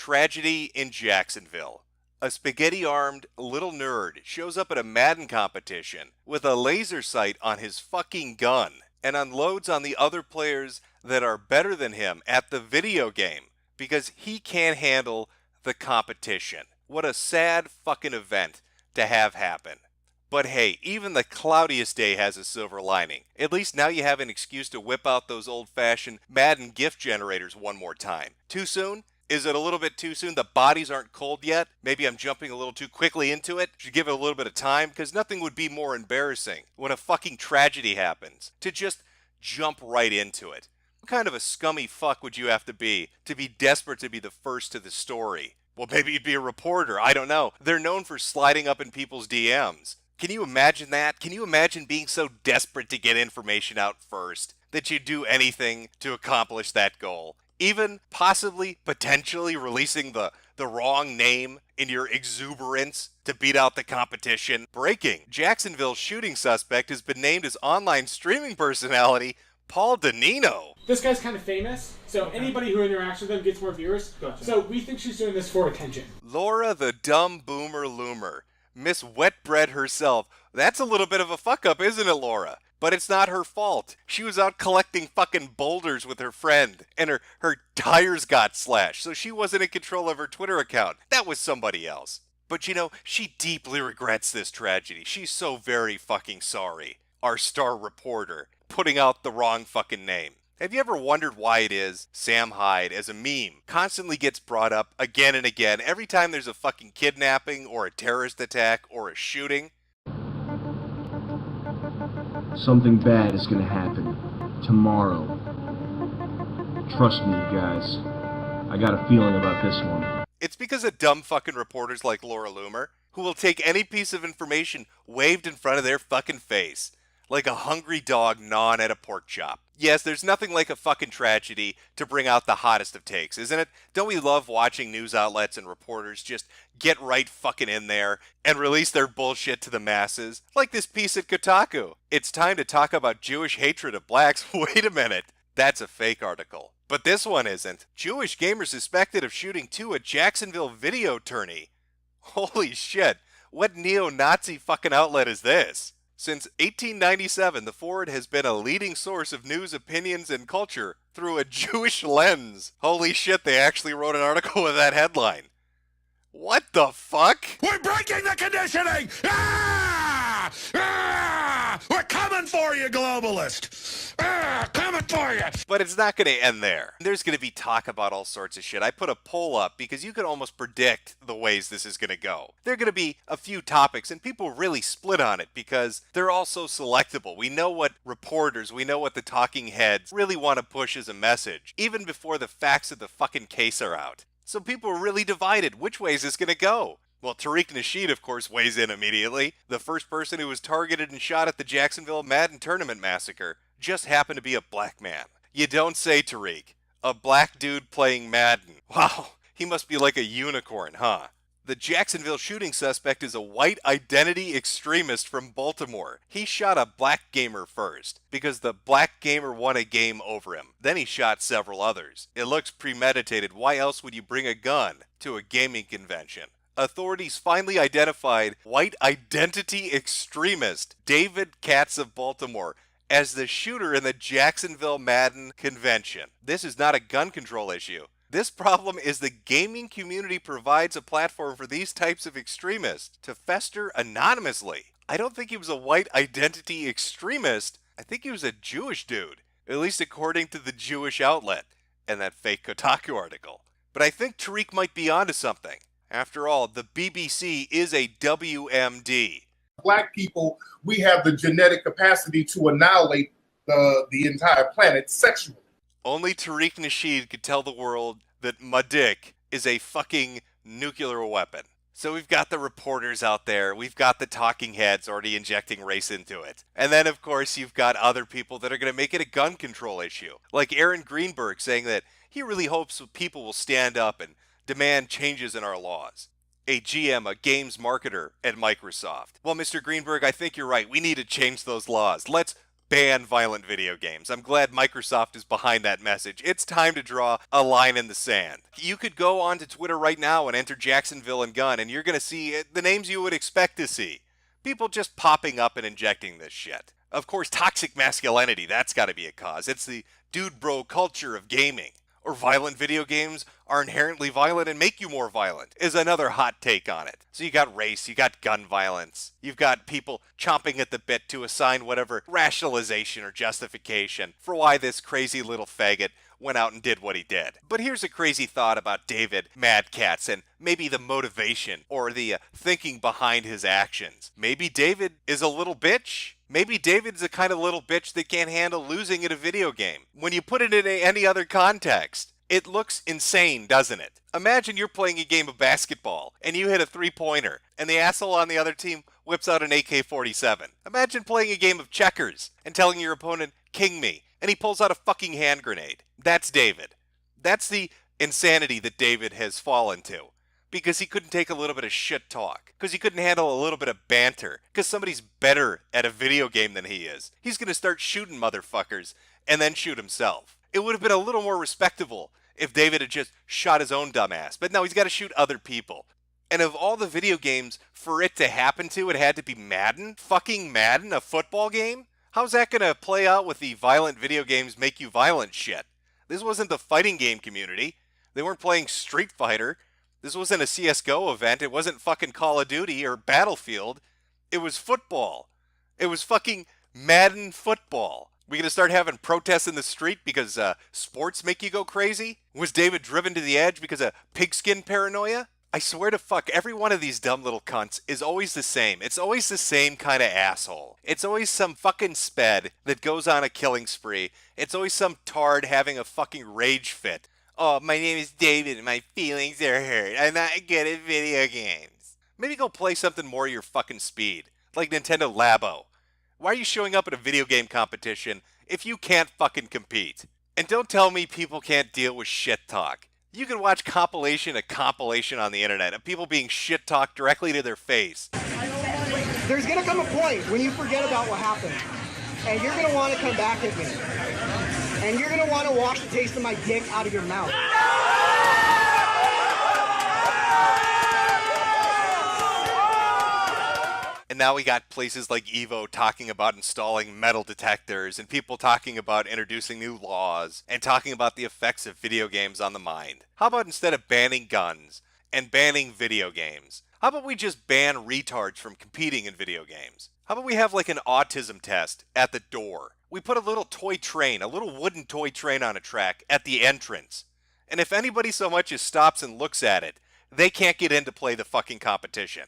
Tragedy in Jacksonville. A spaghetti-armed little nerd shows up at a Madden competition with a laser sight on his fucking gun and unloads on the other players that are better than him at the video game because he can't handle the competition. What a sad fucking event to have happen. But hey, even the cloudiest day has a silver lining. At least now you have an excuse to whip out those old-fashioned Madden gift generators one more time. Too soon? Is it a little bit too soon? The bodies aren't cold yet? Maybe I'm jumping a little too quickly into it? Should give it a little bit of time? Because nothing would be more embarrassing when a fucking tragedy happens. To just jump right into it. What kind of a scummy fuck would you have to be desperate to be the first to the story? Well, maybe you'd be a reporter. I don't know. They're known for sliding up in people's DMs. Can you imagine that? Can you imagine being so desperate to get information out first that you'd do anything to accomplish that goal? Even possibly, potentially releasing the wrong name in your exuberance to beat out the competition. Breaking. Jacksonville's shooting suspect has been named as online streaming personality Paul Danino. This guy's kind of famous, so anybody who interacts with him gets more viewers. Gotcha. So we think she's doing this for attention. Laura the dumb boomer loomer. Miss Wetbread herself. That's a little bit of a fuck up, isn't it, Laura? But it's not her fault. She was out collecting fucking boulders with her friend, and her tires got slashed, so she wasn't in control of her Twitter account. That was somebody else. But you know, she deeply regrets this tragedy. She's so very fucking sorry. Our star reporter, putting out the wrong fucking name. Have you ever wondered why it is Sam Hyde, as a meme, constantly gets brought up again and again every time there's a fucking kidnapping or a terrorist attack or a shooting? Something bad is gonna happen tomorrow. Trust me, you guys. I got a feeling about this one. It's because of dumb fucking reporters like Laura Loomer, who will take any piece of information waved in front of their fucking face, like a hungry dog gnawing at a pork chop. Yes, there's nothing like a fucking tragedy to bring out the hottest of takes, isn't it? Don't we love watching news outlets and reporters just get right fucking in there and release their bullshit to the masses? Like this piece at Kotaku. It's time to talk about Jewish hatred of blacks. Wait a minute. That's a fake article. But this one isn't. Jewish gamer suspected of shooting two at Jacksonville video tourney. Holy shit. What neo-Nazi fucking outlet is this? Since 1897, the Forward has been a leading source of news, opinions, and culture through a Jewish lens. Holy shit, they actually wrote an article with that headline. What the fuck? We're breaking the conditioning! Ah! Ah! We're coming for you, globalist! Ah! Coming for you! But it's not going to end there. There's going to be talk about all sorts of shit. I put a poll up because you can almost predict the ways this is going to go. There are going to be a few topics and people really split on it because they're all so selectable. We know what reporters, we know what the talking heads really want to push as a message, even before the facts of the fucking case are out. So people are really divided. Which way is this going to go? Well, Tariq Nasheed, of course, weighs in immediately. The first person who was targeted and shot at the Jacksonville Madden Tournament massacre just happened to be a black man. You don't say, Tariq. A black dude playing Madden. Wow, he must be like a unicorn, huh? The Jacksonville shooting suspect is a white identity extremist from Baltimore. He shot a black gamer first, because the black gamer won a game over him. Then he shot several others. It looks premeditated. Why else would you bring a gun to a gaming convention? Authorities finally identified white identity extremist David Katz of Baltimore as the shooter in the Jacksonville Madden convention. This is not a gun control issue. This problem is the gaming community provides a platform for these types of extremists to fester anonymously. I don't think he was a white identity extremist. I think he was a Jewish dude, at least according to the Jewish outlet and that fake Kotaku article. But I think Tariq might be onto something. After all, the BBC is a WMD. Black people, we have the genetic capacity to annihilate the entire planet sexually. Only Tariq Nasheed could tell the world that my dick is a fucking nuclear weapon. So we've got the reporters out there, we've got the talking heads already injecting race into it. And then of course you've got other people that are going to make it a gun control issue. Like Aaron Greenberg saying that he really hopes people will stand up and demand changes in our laws. A GM, a games marketer at Microsoft. Well, Mr. Greenberg, I think you're right. We need to change those laws. Let's ban violent video games. I'm glad Microsoft is behind that message. It's time to draw a line in the sand. You could go onto Twitter right now and enter Jacksonville and gun, and you're going to see the names you would expect to see. People just popping up and injecting this shit. Of course, toxic masculinity, that's got to be a cause. It's the dude bro culture of gaming. Or violent video games are inherently violent and make you more violent, is another hot take on it. So you got race, you got gun violence, you've got people chomping at the bit to assign whatever rationalization or justification for why this crazy little faggot went out and did what he did. But here's a crazy thought about David Mad Katz and maybe the motivation or the thinking behind his actions. Maybe David is a little bitch. Maybe David's the kind of little bitch that can't handle losing at a video game. When you put it in any other context, it looks insane, doesn't it? Imagine you're playing a game of basketball and you hit a three-pointer and the asshole on the other team whips out an AK-47. Imagine playing a game of checkers and telling your opponent, "King me," and he pulls out a fucking hand grenade. That's David. That's the insanity that David has fallen to. Because he couldn't take a little bit of shit talk. Because he couldn't handle a little bit of banter. Because somebody's better at a video game than he is. He's going to start shooting motherfuckers and then shoot himself. It would have been a little more respectable if David had just shot his own dumb ass. But no, he's got to shoot other people. And of all the video games for it to happen to, it had to be Madden? Fucking Madden, a football game? How's that going to play out with the violent video games make you violent shit? This wasn't the fighting game community. They weren't playing Street Fighter. This wasn't a CSGO event. It wasn't fucking Call of Duty or Battlefield. It was football. It was fucking Madden football. We gonna start having protests in the street because sports make you go crazy? Was David driven to the edge because of pigskin paranoia? I swear to fuck, every one of these dumb little cunts is always the same. It's always the same kind of asshole. It's always some fucking sped that goes on a killing spree. It's always some tard having a fucking rage fit. "Oh, my name is David and my feelings are hurt. I'm not good at video games." Maybe go play something more your fucking speed, like Nintendo Labo. Why are you showing up at a video game competition if you can't fucking compete? And don't tell me people can't deal with shit talk. You can watch compilation of compilation on the internet of people being shit talked directly to their face. There's gonna come a point when you forget about what happened, and you're gonna want to come back at me. And you're gonna want to wash the taste of my dick out of your mouth. And now we got places like Evo talking about installing metal detectors and people talking about introducing new laws and talking about the effects of video games on the mind. How about instead of banning guns and banning video games, how about we just ban retards from competing in video games? How about we have like an autism test at the door? We put a little toy train, a little wooden toy train on a track at the entrance. And if anybody so much as stops and looks at it, they can't get in to play the fucking competition.